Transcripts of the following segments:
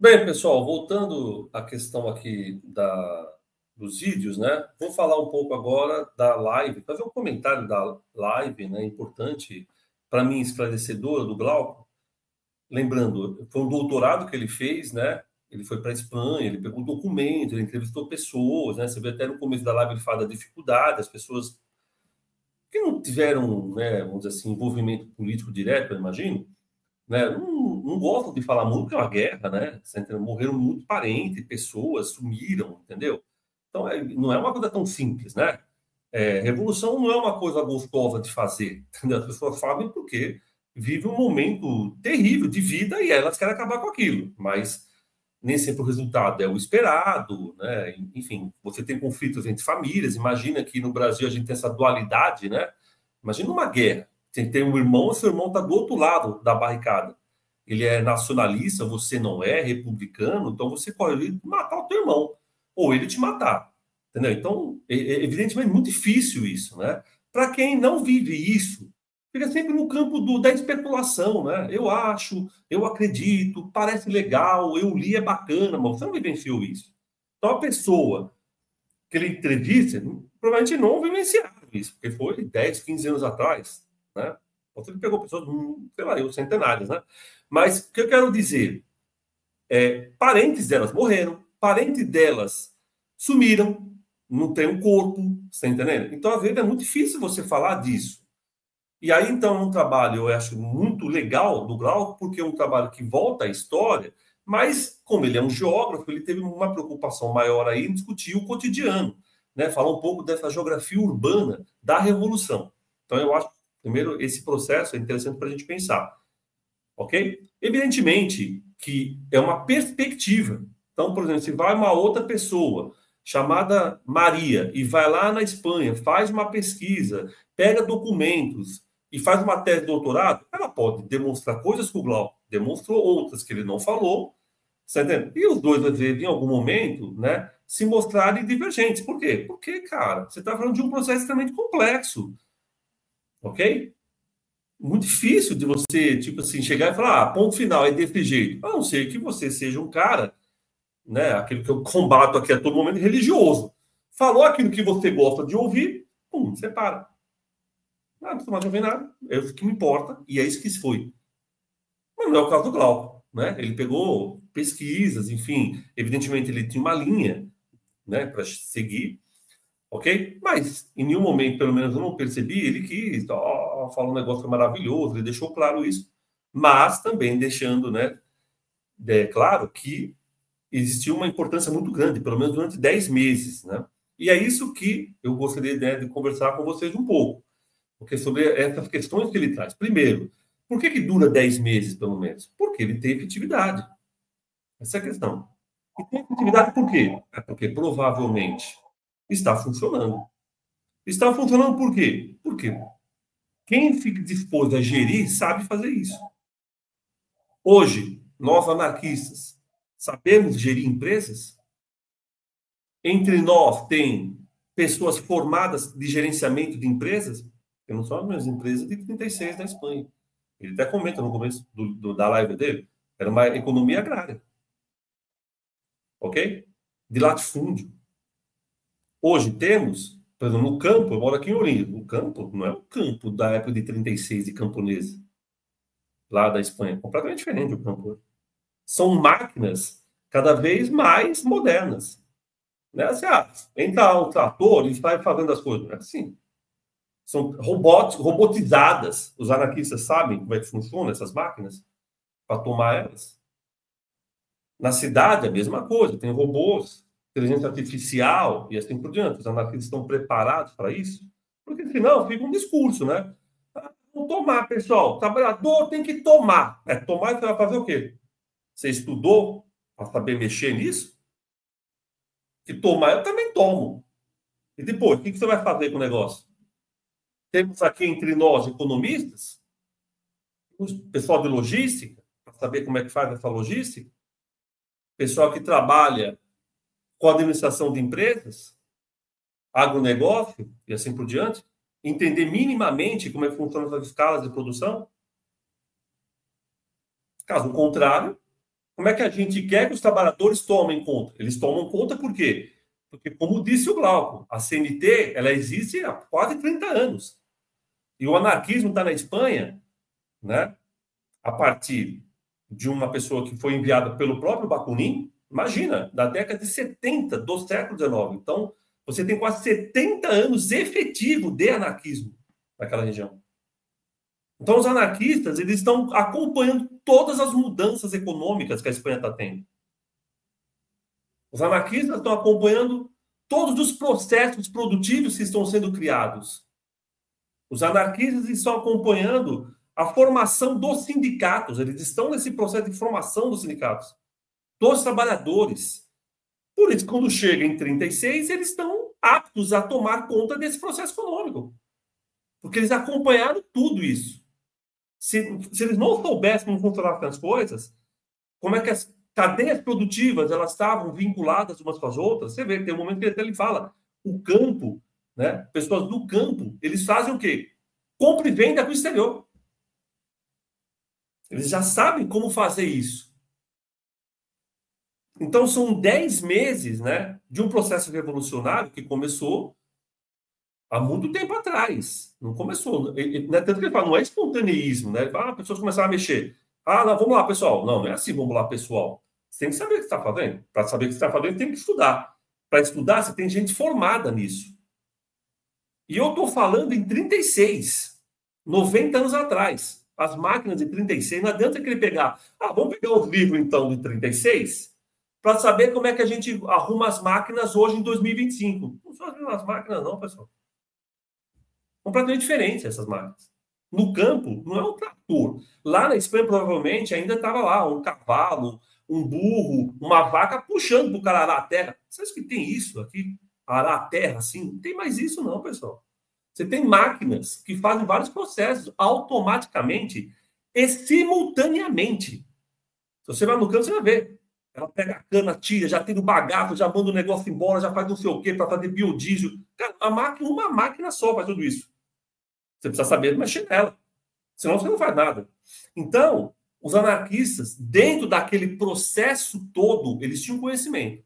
Bem, pessoal, voltando à questão aqui dos vídeos, né? Vou falar um pouco agora da live, fazer um comentário da live, né? Importante, para mim, esclarecedora do Glauco. Lembrando, foi um doutorado que ele fez, né? Ele foi para a Espanha, ele pegou documentos, ele entrevistou pessoas, né? Você vê até no começo da live ele fala da dificuldade, as pessoas que não tiveram, né, vamos dizer assim, envolvimento político direto, eu imagino, né, não gostam de falar muito, porque é uma guerra, né? Você entendeu? Morreram muito parentes, pessoas sumiram, entendeu? Então, não é uma coisa tão simples, né? Revolução não é uma coisa gostosa de fazer, entendeu? As pessoas fazem porque vivem um momento terrível de vida e elas querem acabar com aquilo, mas nem sempre o resultado é o esperado, né? Enfim, você tem conflitos entre famílias. Imagina que no Brasil a gente tem essa dualidade, né? Imagina uma guerra. Você tem um irmão e seu irmão está do outro lado da barricada. Ele é nacionalista, você não é republicano, então você corre o risco de matar o teu irmão, ou ele te matar. Entendeu? Então, evidentemente, é muito difícil isso, né? Para quem não vive isso, fica sempre no campo da especulação, né? Eu acho, eu acredito, parece legal, eu li, é bacana, mas você não vivenciou isso. Então, a pessoa que ele entrevista, provavelmente não vivenciaram isso, porque foi 10, 15 anos atrás, né? Então, ele pegou pessoas, sei lá, centenárias, né? Mas o que eu quero dizer parentes delas morreram, parentes delas sumiram, não tem um corpo, você tá entendendo? Então, às vezes, é muito difícil você falar disso. E aí, então, é um trabalho, eu acho, muito legal do Glauco, porque é um trabalho que volta à história, mas, como ele é um geógrafo, ele teve uma preocupação maior aí em discutir o cotidiano, né? Falar um pouco dessa geografia urbana da Revolução. Então, eu acho, primeiro, esse processo é interessante para a gente pensar, ok? Evidentemente que é uma perspectiva. Então, por exemplo, se vai uma outra pessoa chamada Maria e vai lá na Espanha, faz uma pesquisa, pega documentos e faz uma tese de doutorado, ela pode demonstrar coisas que o Glauco demonstrou, outras que ele não falou, você tá entendendo? E os dois, às vezes, em algum momento, né, se mostrarem divergentes. Por quê? Porque, cara, você está falando de um processo extremamente complexo, ok? Muito difícil de você, tipo assim, chegar e falar, ponto final, é desse jeito. A não ser que você seja um cara, né, aquele que eu combato aqui a todo momento, religioso. Falou aquilo que você gosta de ouvir, pum, você para. Não precisa mais ouvir nada, é o que me importa, e é isso que foi. Mas não é o caso do Glauco, né? Ele pegou pesquisas, enfim, evidentemente ele tinha uma linha, né, para seguir, ok? Mas em nenhum momento, pelo menos eu não percebi, ele quis, falar um negócio maravilhoso, ele deixou claro isso. Mas também deixando, né, claro que existiu uma importância muito grande, pelo menos durante 10 meses, né? E é isso que eu gostaria, né, de conversar com vocês um pouco, porque sobre essas questões que ele traz. Primeiro, por que dura 10 meses, pelo menos? Porque ele tem efetividade. Essa é a questão. E tem efetividade por quê? É porque provavelmente está funcionando. Está funcionando por quê? Porque quem fica disposto a gerir sabe fazer isso. Hoje, nós anarquistas sabemos gerir empresas? Entre nós tem pessoas formadas de gerenciamento de empresas? Eu não sou as minhas empresas de 36 da Espanha. Ele até comenta no começo da live dele. Era uma economia agrária. Ok? De latifúndio. Hoje temos, por exemplo, no campo, eu moro aqui em Ourinhos. O campo não é o campo da época de 36 de Camponesa, lá da Espanha. É completamente diferente o campo. São máquinas cada vez mais modernas. Né? Assim, entra um trator e vai fazendo as coisas. Assim, são robotizadas. Os anarquistas sabem como é que funcionam essas máquinas para tomar elas. Na cidade, a mesma coisa. Tem robôs, inteligência artificial e assim por diante. Os anarquistas estão preparados para isso? Porque senão fica um discurso, né? Vamos tomar, pessoal. O trabalhador tem que tomar. Tomar, você vai fazer o quê? Você estudou para saber mexer nisso? Que tomar, eu também tomo. E depois, o que você vai fazer com o negócio? Temos aqui entre nós economistas, o pessoal de logística, para saber como é que faz essa logística, pessoal que trabalha com administração de empresas, agronegócio e assim por diante, entender minimamente como é que funcionam as escalas de produção. Caso contrário, como é que a gente quer que os trabalhadores tomem conta? Eles tomam conta por quê? Porque, como disse o Glauco, a CNT ela existe há quase 30 anos. E o anarquismo está na Espanha, né? A partir de uma pessoa que foi enviada pelo próprio Bakunin, imagina, da década de 70 do século XIX. Então, você tem quase 70 anos efetivo de anarquismo naquela região. Então, os anarquistas eles estão acompanhando todas as mudanças econômicas que a Espanha está tendo. Os anarquistas estão acompanhando todos os processos produtivos que estão sendo criados. Os anarquistas estão acompanhando a formação dos sindicatos. Eles estão nesse processo de formação dos sindicatos, dos trabalhadores. Por isso, quando chega em 36, eles estão aptos a tomar conta desse processo econômico. Porque eles acompanharam tudo isso. Se eles não soubessem como funcionavam as coisas, como é que as cadeias produtivas elas estavam vinculadas umas com as outras, você vê, tem um momento que ele fala, o campo, né? Pessoas do campo, eles fazem o quê? Compra e venda para o exterior. Eles já sabem como fazer isso. Então, são 10 meses, né, de um processo revolucionário que começou há muito tempo atrás. Não começou. Né, tanto que ele fala, não é espontaneísmo, né? Ele fala, pessoas começaram a mexer. Ah, não, vamos lá, pessoal. Não, não é assim, vamos lá, pessoal. Você tem que saber o que você está fazendo. Para saber o que você está fazendo, tem que estudar. Para estudar, você tem gente formada nisso. E eu estou falando em 36, 90 anos atrás. As máquinas de 36, não adianta querer pegar. Ah, vamos pegar os livros, então, de 36, para saber como é que a gente arruma as máquinas hoje em 2025. Não são as mesmas máquinas, não, pessoal. Completamente diferentes essas máquinas. No campo, não é um trator. Lá na Espanha, provavelmente, ainda estava lá um cavalo, um burro, uma vaca puxando para o cara arar a terra. Você acha que tem isso aqui? Arar a terra, assim? Não tem mais isso, não, pessoal. Você tem máquinas que fazem vários processos automaticamente e simultaneamente. Se você vai no campo, você vai ver. Ela pega a cana, tira, já tem no bagaço, já manda o negócio embora, já faz não sei o quê para fazer biodiesel. Cara, uma máquina só faz tudo isso. Você precisa saber mexer nela. Senão você não faz nada. Então, os anarquistas, dentro daquele processo todo, eles tinham conhecimento.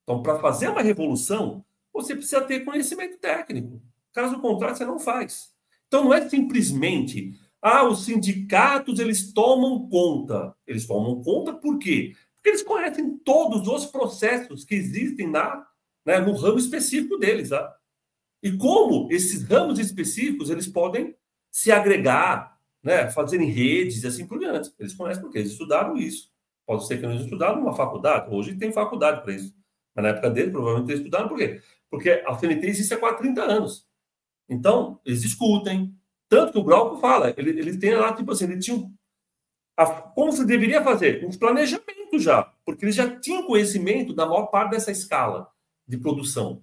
Então, para fazer uma revolução, você precisa ter conhecimento técnico. Caso contrário, você não faz. Então, não é simplesmente, os sindicatos, eles tomam conta. Eles tomam conta por quê? Porque eles conhecem todos os processos que existem no ramo específico deles. Tá? E como esses ramos específicos, eles podem se agregar, né, fazerem redes e assim por diante. Eles conhecem porque eles estudaram isso. Pode ser que eles estudaram numa faculdade. Hoje tem faculdade para isso. Mas na época dele, provavelmente eles estudaram por quê? Porque a CNT existe há quase 30 anos. Então, eles discutem. Tanto que o Glauco fala, ele tem lá, tipo assim, ele tinha como se deveria fazer? Um planejamento já, porque eles já tinham conhecimento da maior parte dessa escala de produção.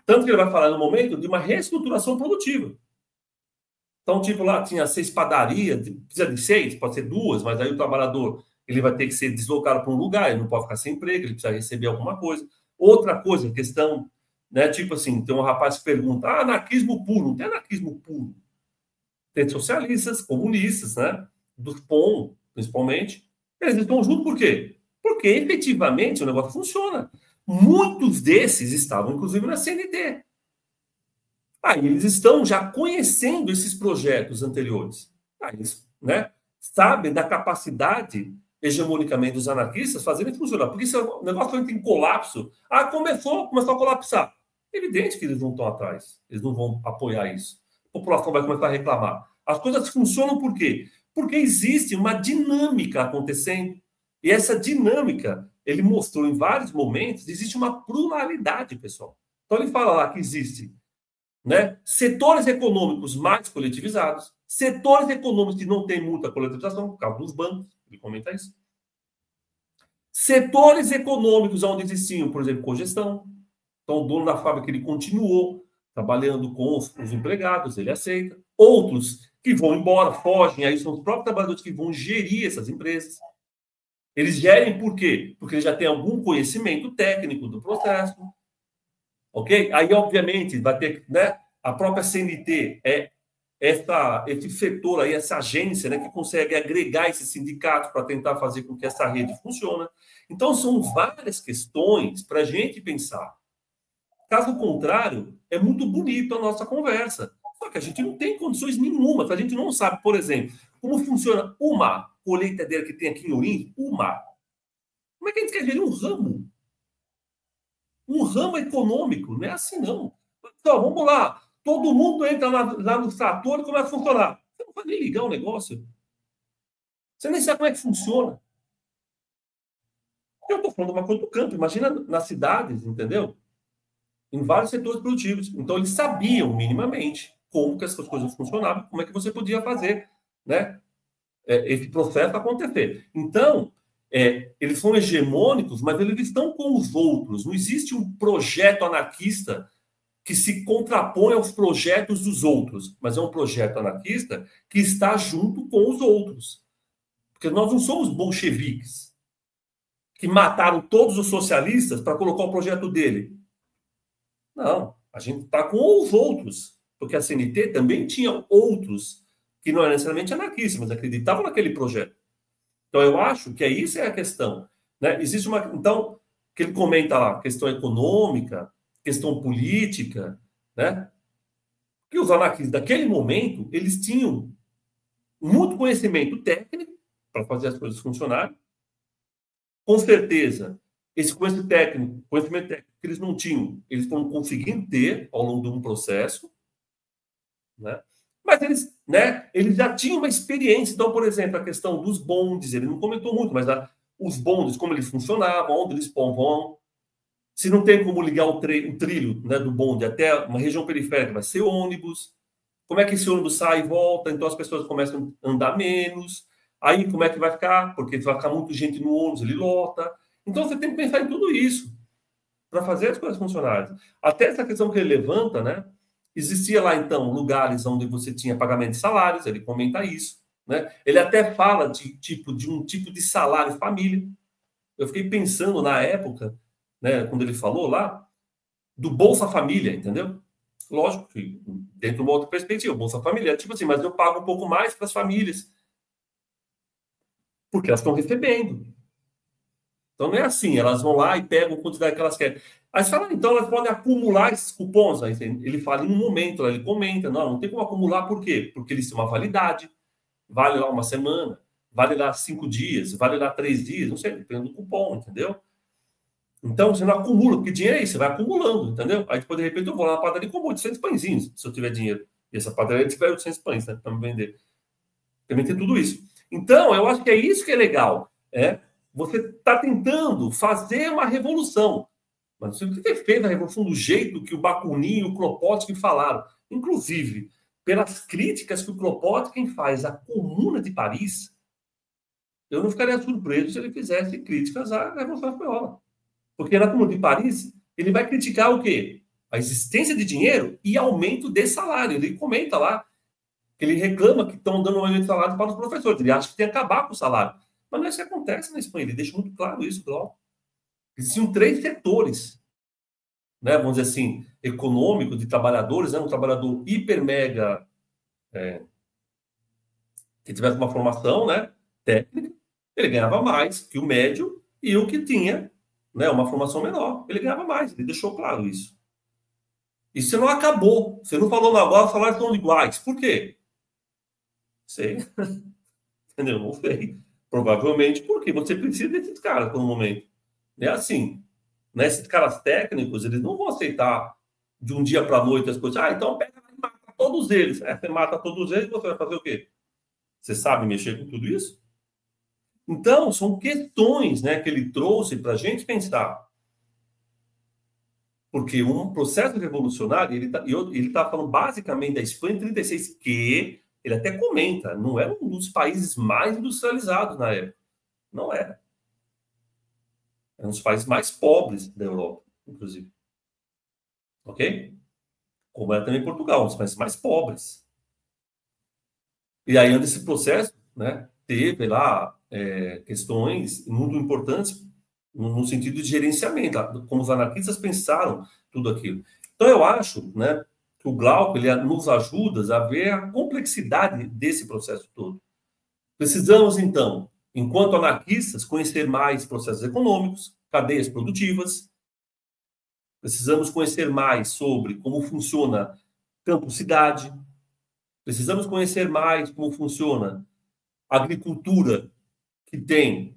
Tanto que ele vai falar no momento de uma reestruturação produtiva. Então, tipo, lá tinha 6 padarias, precisa de 6, pode ser 2, mas aí o trabalhador ele vai ter que ser deslocado para um lugar, ele não pode ficar sem emprego, ele precisa receber alguma coisa. Outra coisa, questão, né? Tipo assim, tem um rapaz que pergunta: anarquismo puro? Não tem anarquismo puro. Tem socialistas, comunistas, né? Do POM, principalmente. Eles estão juntos por quê? Porque efetivamente o negócio funciona. Muitos desses estavam, inclusive, na CNT. Aí eles estão já conhecendo esses projetos anteriores. Aí eles, né, sabem da capacidade hegemonicamente dos anarquistas fazerem funcionar. Porque se o negócio entra em colapso, começou a colapsar. É evidente que eles não estão atrás. Eles não vão apoiar isso. A população vai começar a reclamar. As coisas funcionam por quê? Porque existe uma dinâmica acontecendo. E essa dinâmica, ele mostrou em vários momentos, existe uma pluralidade, pessoal. Então ele fala lá que existe, né, setores econômicos mais coletivizados, setores econômicos que não têm muita coletivização, por causa dos bancos, ele comenta isso. Setores econômicos onde existiam, por exemplo, cogestão. Então, o dono da fábrica ele continuou trabalhando com os empregados, ele aceita. Outros que vão embora, fogem, aí são os próprios trabalhadores que vão gerir essas empresas. Eles gerem por quê? Porque eles já têm algum conhecimento técnico do processo. Ok? Aí, obviamente, vai ter, né? A própria CNT é esse setor aí, essa agência, né, que consegue agregar esses sindicatos para tentar fazer com que essa rede funcione. Então, são várias questões para a gente pensar. Caso contrário, é muito bonito a nossa conversa. Só que a gente não tem condições nenhuma, a gente não sabe, por exemplo, como funciona uma colheitadeira que tem aqui em Ourinhos, uma. Como é que a gente quer gerir um ramo? Um ramo econômico, não é assim não. Então, vamos lá, todo mundo entra lá no trator e começa a funcionar. Você não vai nem ligar o negócio. Você nem sabe como é que funciona. Eu estou falando uma coisa do campo, imagina nas cidades, entendeu? Em vários setores produtivos. Então, eles sabiam minimamente como que essas coisas funcionavam, como é que você podia fazer, né? Esse processo acontecer. Então, eles são hegemônicos, mas eles estão com os outros. Não existe um projeto anarquista que se contrapõe aos projetos dos outros, mas é um projeto anarquista que está junto com os outros. Porque nós não somos bolcheviques que mataram todos os socialistas para colocar o projeto dele. Não, a gente está com os outros, porque a CNT também tinha outros que não eram necessariamente anarquistas, mas acreditavam naquele projeto. Então, eu acho que isso é a questão. Né? Existe uma. Então, que ele comenta lá, questão econômica, questão política, né? Que os anarquistas daquele momento, eles tinham muito conhecimento técnico para fazer as coisas funcionarem. Com certeza, esse conhecimento técnico que eles não tinham, eles estão conseguindo ter ao longo de um processo, né? Mas eles já tinham uma experiência. Então, por exemplo, a questão dos bondes, ele não comentou muito, mas os bondes, como eles funcionavam, onde eles vão. Se não tem como ligar o trilho, né, do bonde até uma região periférica, vai ser ônibus. Como é que esse ônibus sai e volta? Então as pessoas começam a andar menos. Aí como é que vai ficar? Porque vai ficar muita gente no ônibus, ele lota. Então você tem que pensar em tudo isso para fazer as coisas funcionarem. Até essa questão que ele levanta, né? Existia lá, então, lugares onde você tinha pagamento de salários, ele comenta isso, né? Ele até fala de um tipo de salário família. Eu fiquei pensando na época, né, quando ele falou lá, do Bolsa Família, entendeu? Lógico que dentro de uma outra perspectiva, Bolsa Família, tipo assim, mas eu pago um pouco mais para as famílias, porque elas estão recebendo. Então não é assim, elas vão lá e pegam a quantidade que elas querem. Aí você fala, então elas podem acumular esses cupons. Aí ele fala em um momento, ele comenta, não tem como acumular, por quê? Porque eles têm uma validade, vale lá uma semana, vale lá 5 dias, vale lá 3 dias, não sei, depende do cupom, entendeu? Então você não acumula, porque dinheiro é isso, você vai acumulando, entendeu? Aí depois, de repente, eu vou lá na padaria e compro 800 pãezinhos, se eu tiver dinheiro. E essa padaria tiver 800 pães, né, para me vender. Também tem tudo isso. Então, eu acho que é isso que é legal. Você está tentando fazer uma revolução. Mas você fez a revolução do jeito que o Bakunin e o Kropotkin falaram. Inclusive, pelas críticas que o Kropotkin faz à Comuna de Paris, eu não ficaria surpreso se ele fizesse críticas à Revolução Espanhola. Porque na Comuna de Paris, ele vai criticar o quê? A existência de dinheiro e aumento de salário. Ele comenta lá que ele reclama que estão dando um aumento de salário para os professores. Ele acha que tem que acabar com o salário. Mas não é isso que acontece na Espanha. Ele deixa muito claro isso, Glauco. Existiam 3 setores, né, vamos dizer assim, econômico de trabalhadores, né, um trabalhador hiper mega que tivesse uma formação, né, técnica, ele ganhava mais que o médio, e o que tinha, né, uma formação menor, ele ganhava mais. Ele deixou claro isso. Isso não acabou. Você não falou, não, agora os salários estão iguais. Por quê? Sei. Entendeu? Não sei. Provavelmente porque você precisa desses caras por um momento. É assim, né? Esses caras técnicos, eles não vão aceitar de um dia para a noite as coisas. Ah, então pega e mata todos eles. Você mata todos eles, você vai fazer o quê? Você sabe mexer com tudo isso? Então, são questões, né, que ele trouxe para a gente pensar. Porque um processo revolucionário, ele tá falando basicamente da Espanha em 36, que ele até comenta, não era um dos países mais industrializados na época. Não era. Era um dos países mais pobres da Europa, inclusive. Ok? Como era também Portugal, um dos países mais pobres. E aí, antes desse processo, né, teve lá questões muito importantes no sentido de gerenciamento, como os anarquistas pensaram tudo aquilo. Então, eu acho, né, O Glauco ele nos ajuda a ver a complexidade desse processo todo. Precisamos, então, enquanto anarquistas, conhecer mais processos econômicos, cadeias produtivas. Precisamos conhecer mais sobre como funciona campo-cidade. Precisamos conhecer mais como funciona a agricultura, que tem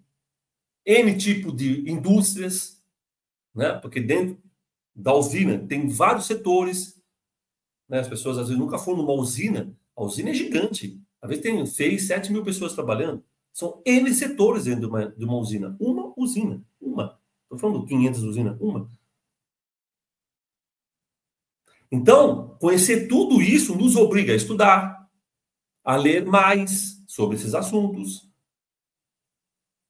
N tipo de indústrias, né? Porque dentro da usina tem vários setores, né? As pessoas às vezes nunca foram numa usina, a usina é gigante, às vezes tem 6, 7 mil pessoas trabalhando, são N setores dentro de uma usina, uma, estou falando de 500 usinas, uma. Então, conhecer tudo isso nos obriga a estudar, a ler mais sobre esses assuntos,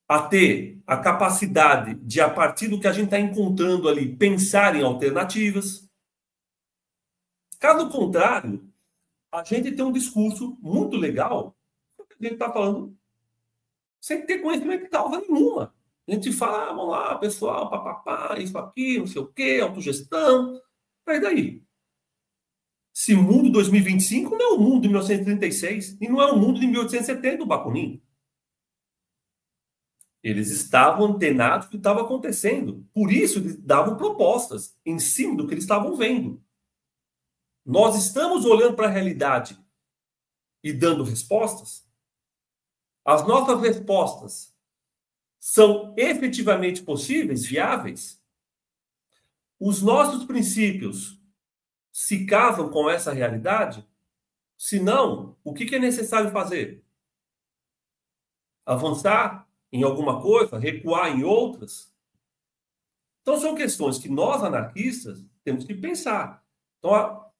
a ter a capacidade de, a partir do que a gente está encontrando ali, pensar em alternativas. Caso contrário, a gente tem um discurso muito legal, a gente está falando sem ter conhecimento de causa nenhuma. A gente fala, vamos lá, pessoal, papapá, isso aqui, não sei o quê, autogestão. Mas daí? Se o mundo 2025 não é o mundo de 1936 e não é o mundo de 1870 do Bakunin. Eles estavam antenados do que estava acontecendo. Por isso, eles davam propostas em cima do que eles estavam vendo. Nós estamos olhando para a realidade e dando respostas. As nossas respostas são efetivamente possíveis, viáveis? Os nossos princípios se casam com essa realidade? Se não, o que é necessário fazer? Avançar em alguma coisa, recuar em outras? Então, são questões que nós, anarquistas, temos que pensar. Então, a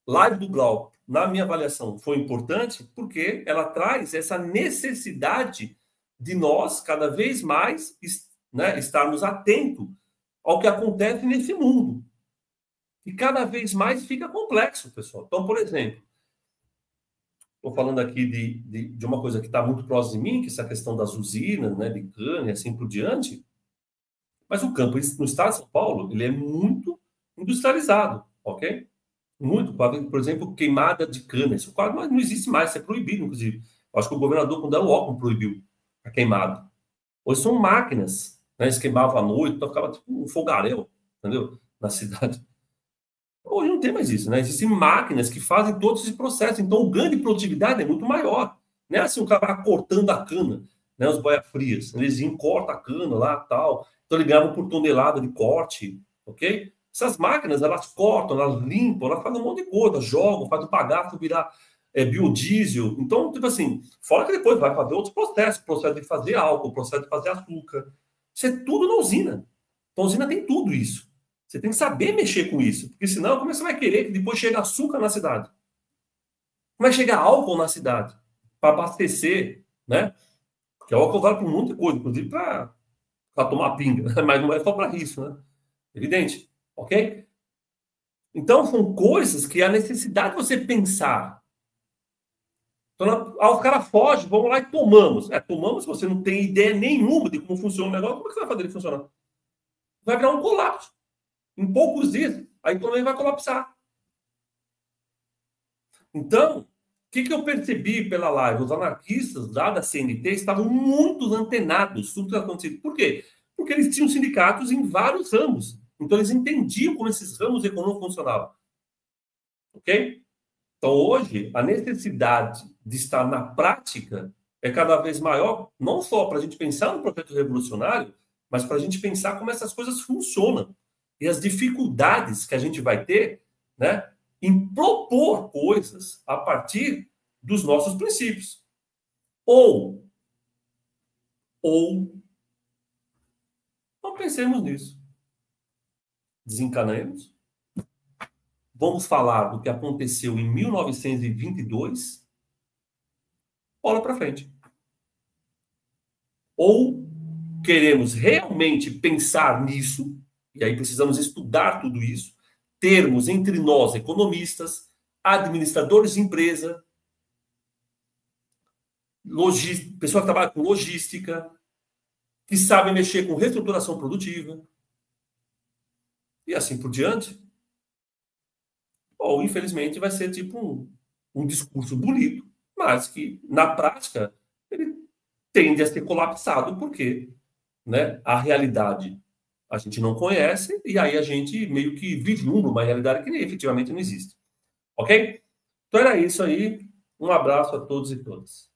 live do Glauco, na minha avaliação, foi importante porque ela traz essa necessidade de nós, cada vez mais, né, estarmos atentos ao que acontece nesse mundo. E cada vez mais fica complexo, pessoal. Então, por exemplo, estou falando aqui de uma coisa que está muito próxima de mim, que é essa questão das usinas, né, de cana e assim por diante. Mas o campo no estado de São Paulo, ele é muito industrializado, ok? Muito, por exemplo, queimada de cana. Isso quase não existe mais, isso é proibido, inclusive. Eu acho que o governador, quando era o Alckmin, proibiu a queimada. Hoje são máquinas, né? Eles queimavam à noite, então ficava tipo um fogaréu, entendeu? Na cidade. Hoje não tem mais isso, né? Existem máquinas que fazem todo esse processo, então o ganho de produtividade é muito maior. Não é assim o cara vai cortando a cana, né? Os boia-frias, eles iam, corta a cana lá tal, então eles ganhavam por tonelada de corte, ok? Essas máquinas, elas cortam, elas limpam, elas fazem um monte de coisa, jogam, fazem o bagaço virar biodiesel. Então, tipo assim, fora que depois vai fazer outros processos, processo de fazer álcool, processo de fazer açúcar. Isso é tudo na usina. Então, a usina tem tudo isso. Você tem que saber mexer com isso, porque senão, como é que você vai querer que depois chegue açúcar na cidade? Como é que chega álcool na cidade? Para abastecer, né? Porque o álcool vale para um monte de coisa, inclusive para tomar pinga, mas não é só para isso, né? Evidente, ok? Então, são coisas que há necessidade de você pensar. Então, os caras fogem, vamos lá e tomamos. Tomamos, você não tem ideia nenhuma de como funciona o negócio, como é que você vai fazer ele funcionar? Vai virar um colapso. Em poucos dias, a economia vai colapsar. Então, o que eu percebi pela live? Os anarquistas lá da CNT estavam muito antenados sobre o que aconteceu. Por quê? Porque eles tinham sindicatos em vários ramos. Então, eles entendiam como esses ramos econômicos funcionavam. Ok? Então, hoje, a necessidade de estar na prática é cada vez maior, não só para a gente pensar no projeto revolucionário, mas para a gente pensar como essas coisas funcionam e as dificuldades que a gente vai ter, né, em propor coisas a partir dos nossos princípios. Ou não pensemos nisso. Desencanemos. Vamos falar do que aconteceu em 1922. Bola para frente. Ou queremos realmente pensar nisso, e aí precisamos estudar tudo isso, termos entre nós economistas, administradores de empresa, pessoas que trabalham com logística, que sabem mexer com reestruturação produtiva, e assim por diante. ou infelizmente vai ser tipo um discurso bonito, mas que na prática ele tende a ser colapsado, porque, né, a realidade a gente não conhece, e aí a gente meio que vislumbra uma realidade que efetivamente não existe. Ok? Então era isso aí. Um abraço a todos e todas.